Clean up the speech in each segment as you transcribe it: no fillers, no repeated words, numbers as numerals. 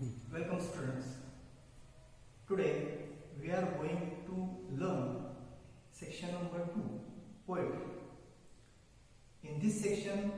Welcome students. Today we are going to learn section number 2, poetry. In this section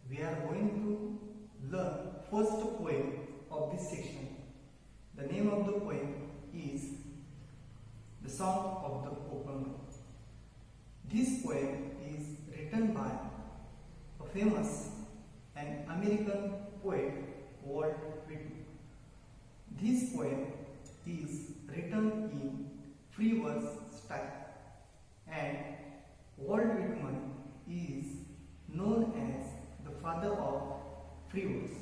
we are going to learn first poem of this section. The name of the poem is The Song of the Open Door. This poem is written by a famous and American poet Walt Whitman. This poem is written in free verse style, and Walt Whitman is known as the father of free verse.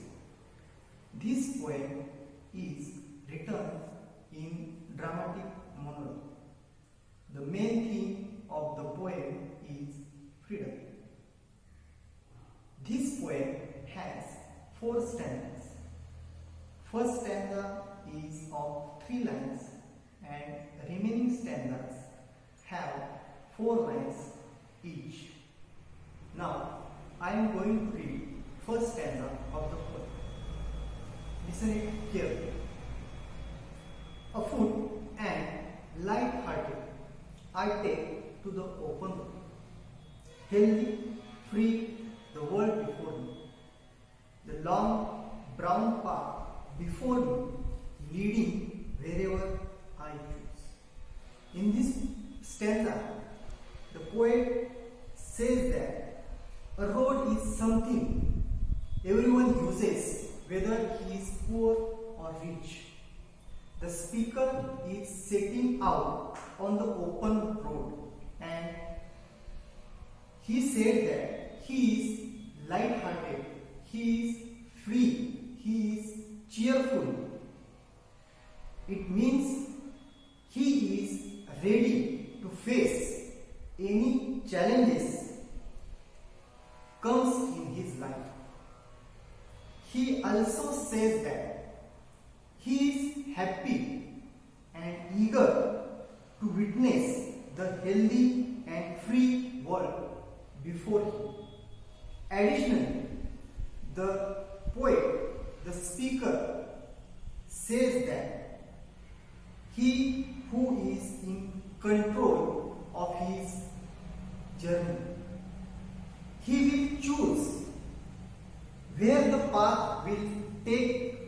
This poem is written in dramatic monologue. The main theme of the poem is freedom. This poem has 4 stanzas. First stanza is of 3 lines and remaining stanzas have 4 lines each. Now I am going to read first stanza of the poem. Listen it carefully. Afoot and light-hearted, I take to the open road. Healthy, free, the world before me. The long brown path before me, leading wherever I choose. In this stanza, the poet says that a road is something everyone uses, whether he is poor or rich. The speaker is setting out on the open road, and he said that he is light-hearted, he is free, he is cheerful. It means he is ready to face any challenges comes in his life. He also says that he is happy and eager to witness the healthy and free world before him. Additionally, the poet, the speaker, says that he who is in control of his journey, he will choose where the path will take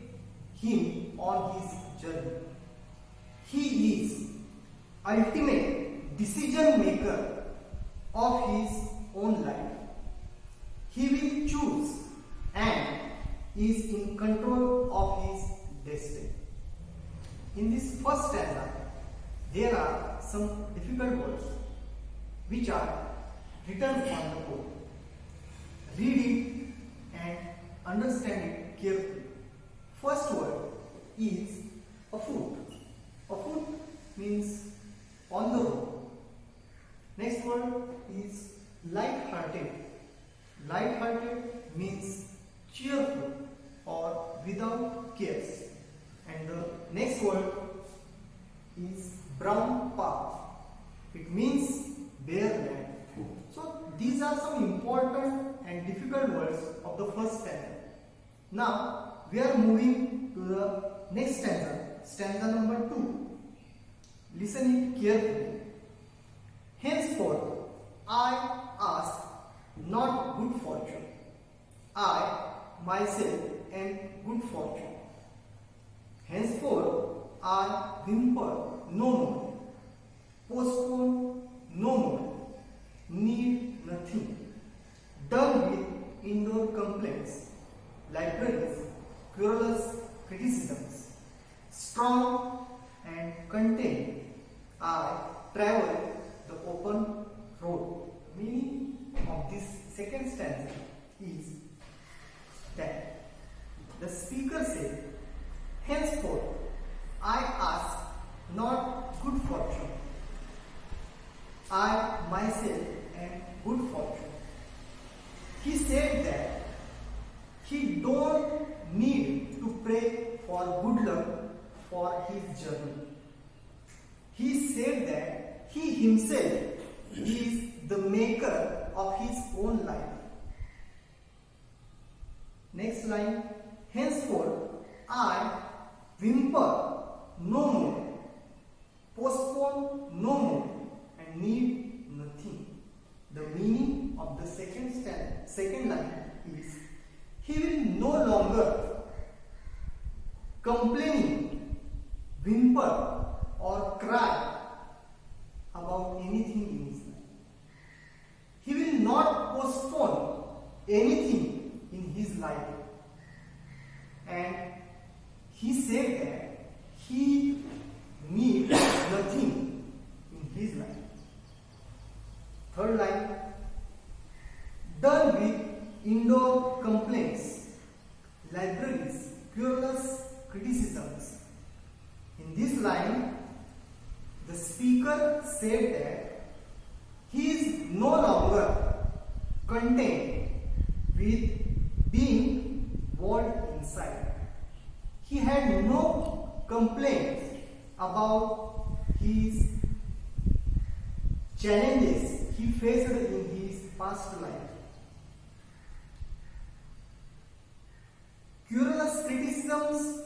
him on his journey. He is ultimate decision maker of his own life. He will choose and is in control of his destiny. In this first stanza, there are some difficult words which are written on the board. Read it and understand it carefully. First word is afoot. Afoot means on the road. Next word is light-hearted. Light-hearted means cheerful or without cares. And the next word is brown path. It means bare land. So these are some important and difficult words of the first stanza. Now we are moving to the next stanza, stanza number 2. Listen it carefully. Henceforth I ask not good fortune. I myself am good fortune. Henceforth I whimper no more, postpone no more, need nothing. Done with indoor complaints, libraries, querulous criticisms, strong and content, I travel the open road. Meaning of this second stanza is that the speaker said, henceforth I ask not good fortune. I myself am good fortune. He said that he don't need to pray for good luck for his journey. He said that he himself is the maker of his own life. Next line, henceforth I whimper no more, postpone no more, and need nothing. The meaning of the second line is he will no longer complain, whimper or cry about anything in his life. He will not postpone anything in his life. And he said that he needs nothing in his life. Third line, done with indoor complaints, libraries, querulous criticisms. In this line, the speaker said that he is no longer content with being walled inside. He had no complaints about his challenges he faced in his past life. Querulous criticisms,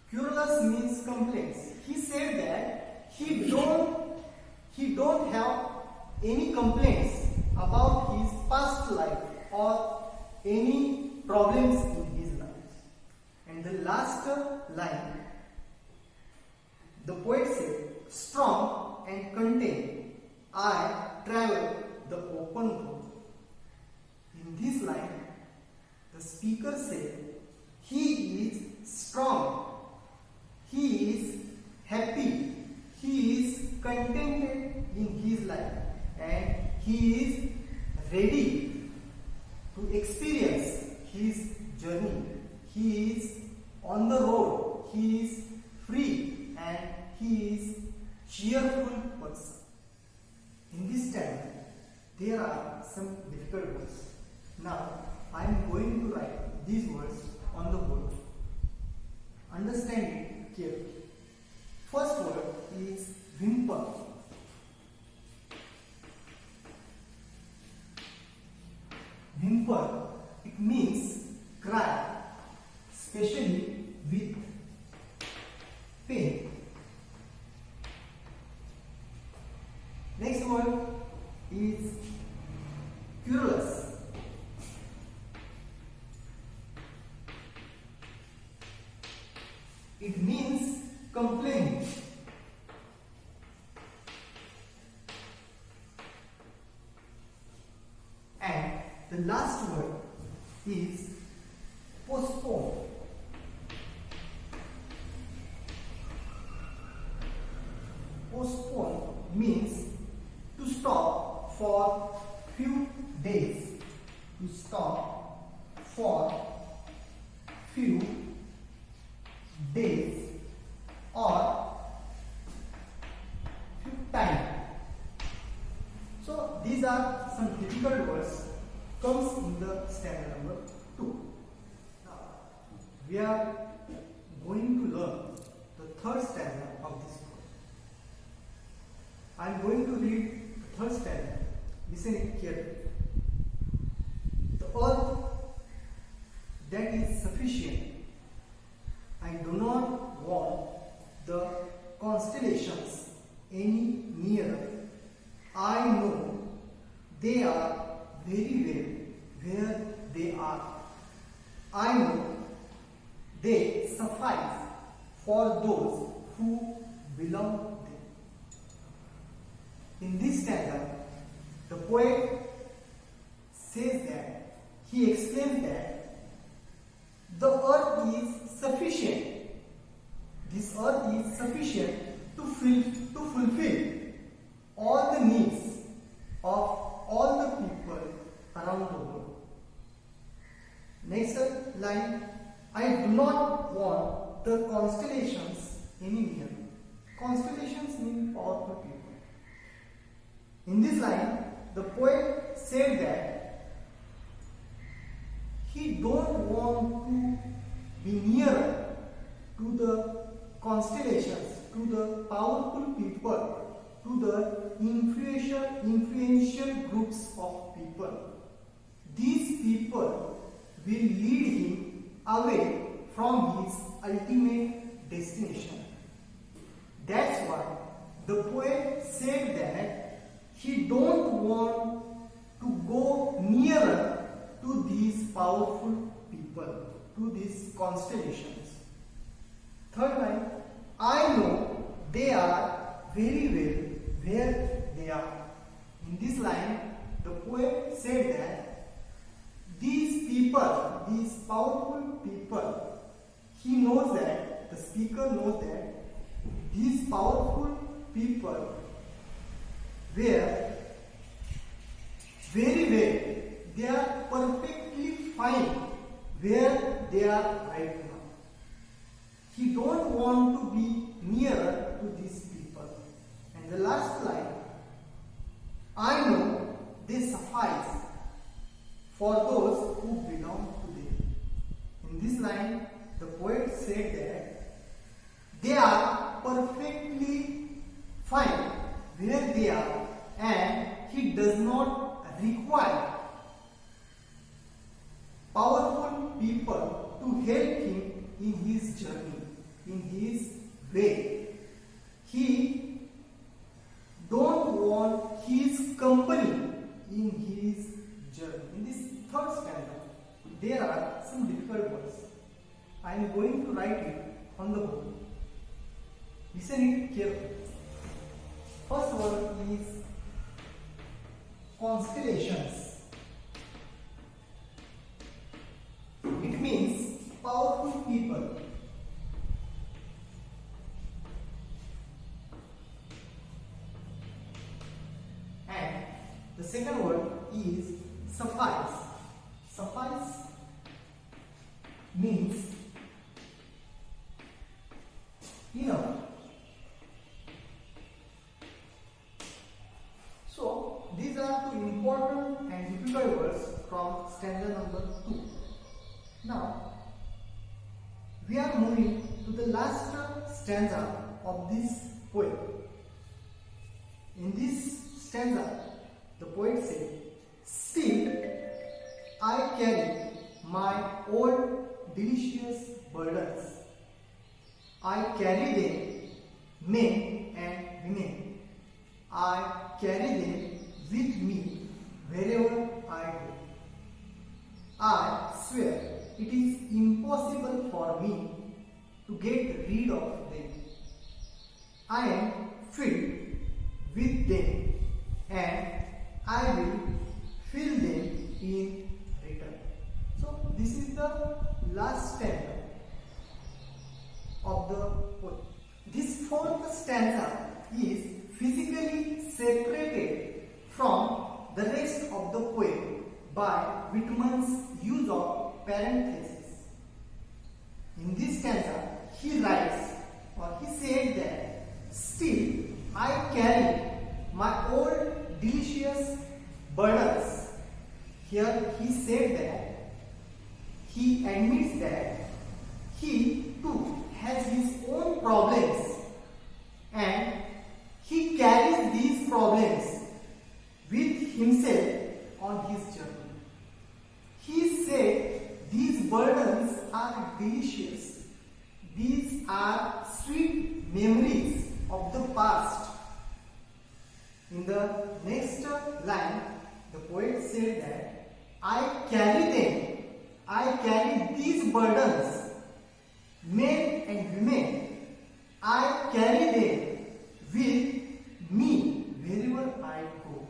querulous means complaints. He said that he don't have any complaints about his past life or any problems in his life. And the last line, the poet said, strong and content, I travel the open road. In this line, the speaker said, he is strong, he is happy, he is contented in his life, and he is ready to experience his journey. He is on the road, he is free, and he is cheerful person. In this stanza, there are some difficult words. Now, I am going to write these words on the board. Understand it carefully. First word is whimper. Whimper, it means cry, especially with pain. Next word is querulous. It means complaining. And the last word is postpone. Postpone means to stop for few days. To stop for few days or few time. So these are some difficult words comes in the stanza number 2. Now we are going to learn the third stanza of this book. I am going to read the third stanza. Listen carefully. The earth that is sufficient. I do not want the constellations any nearer. I know they are very well where they are. I know they suffice for those who belong there. In this stanza, the poet says that, he explains that the earth is sufficient. This earth is sufficient to fulfill all the needs of all the people around the world. Next line, I do not want the constellations any nearer. Constellations mean powerful people. In this line, the poet said that he don't want to be nearer to the constellations, to the powerful people, to the influential groups of people. These people will lead him away from his ultimate destination. That's why the poet said that he don't want to go nearer to these powerful people, to these constellations. Third line, I know they are very well where they are. In this line, the poet said that these people, these powerful people, he knows that, the speaker knows that these powerful people were very well, they are perfectly fine where they are right now. He don't want to be nearer to these people. And the last line, I know they suffice for those who belong to them. In this line, the poet said that they are perfectly fine where they are, and he does not require powerful people to help him in his journey, in his way. He don't want his company in his journey. In this third stanza, there are some difficult words. I am going to write it on the board. Listen it carefully. First word is constellations. It means powerful people. And the second word is suffice. Suffice means enough. So these are two important and difficult words from stanza number 2. Now we are moving to the last stanza of this poem. In this stanza, the poet said, still I carry my old delicious burdens. I carry them, men and women. I carry them with me wherever I go. I swear it is impossible for me to get rid of them. I am filled with them, and I will fill them in return. So this is the last stanza of the poem. This fourth stanza is physically separated from the rest of the poem by Whitman's use of parentheses. In this stanza, he writes, or he said that, still I carry my old delicious burdens. Here he said that he admits that he too has his own problems, and he carries these problems with himself on his journey. He said these burdens are delicious. These are sweet memories of the past. In the next line, the poet said that I carry them. I carry these burdens, men and women. I carry them with me wherever I go.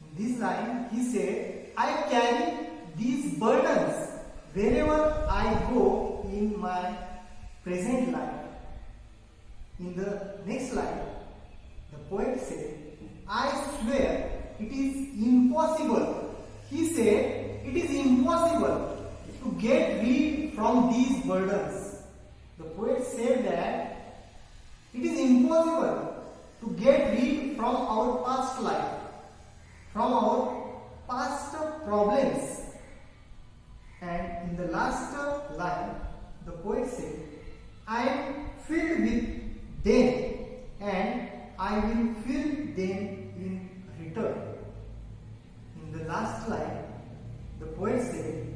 In this line, he said, I carry these burdens wherever I go in my present life. In the next line, the poet said, I swear it is impossible. He said, it is impossible to get rid from these burdens. The poet said that it is impossible to get rid from our past life, from our past problems. And in the last line, the poet said, I am filled with them, and I will fill them in return. In the last line, the poet said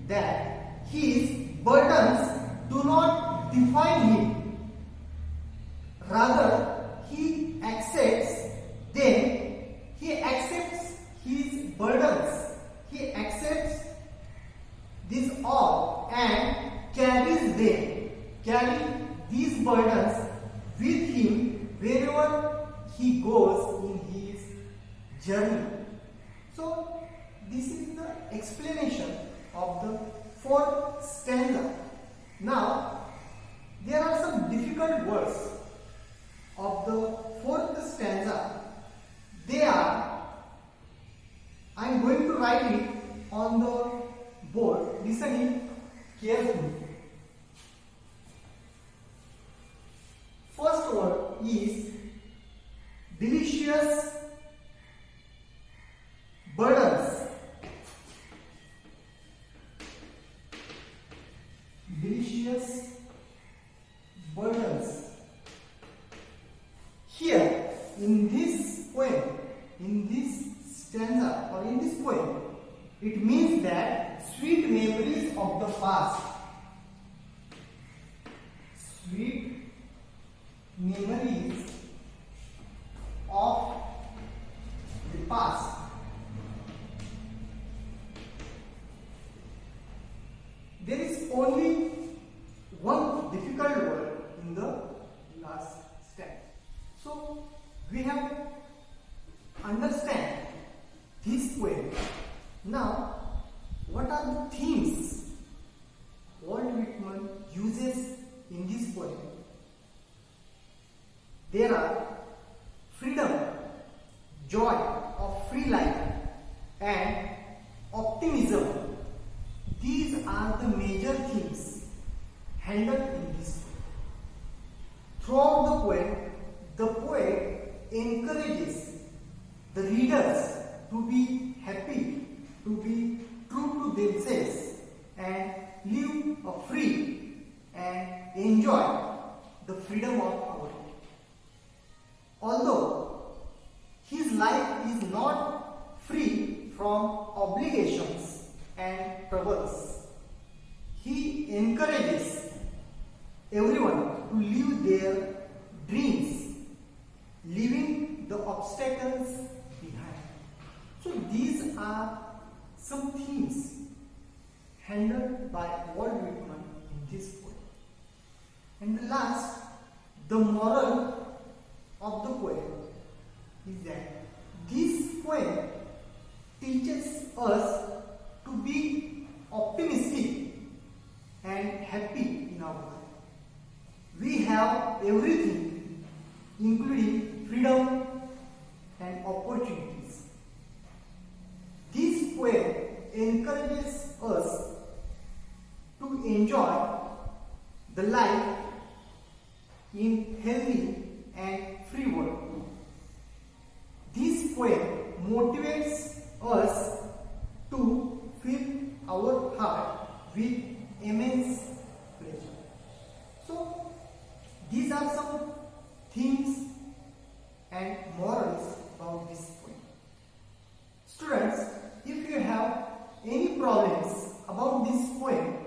that his burdens do not define him. Rather, he accepts them. He accepts his burdens. He accepts these all and carries these burdens with him wherever he goes in his journey. So, this is the explanation of the fourth stanza. Now, there are some difficult words of the fourth stanza. I am going to write it on the board. Listen it carefully. First word is delicious burdens. Delicious burdens. Here, in this poem, in this stanza or in this poem, it means that sweet memories of the past. Sweet memories of the past. There is only one difficult word in the last stanza. So we have to understand this poem. Now, what are the themes Walt Whitman uses in this poem? There are freedom, joy of free life, and optimism. These are the major themes handled in this poem. Throughout the poet encourages the readers to be happy, to be true to themselves, and live a free and enjoy the freedom of our life. Although his life is not free from obligations and troubles, he encourages everyone to live their dreams, leaving the obstacles behind. So these are some themes handled by Walt Whitman in this poem. And the last, the moral of the poem is that this poem teaches us to be optimistic and happy in our life. We have everything, including freedom and opportunities. This poem encourages us to enjoy the life in healthy and free world. This poem motivates us to fill our heart with immense pleasure. So, these are some themes and morals about this poem. Students, if you have any problems about this poem,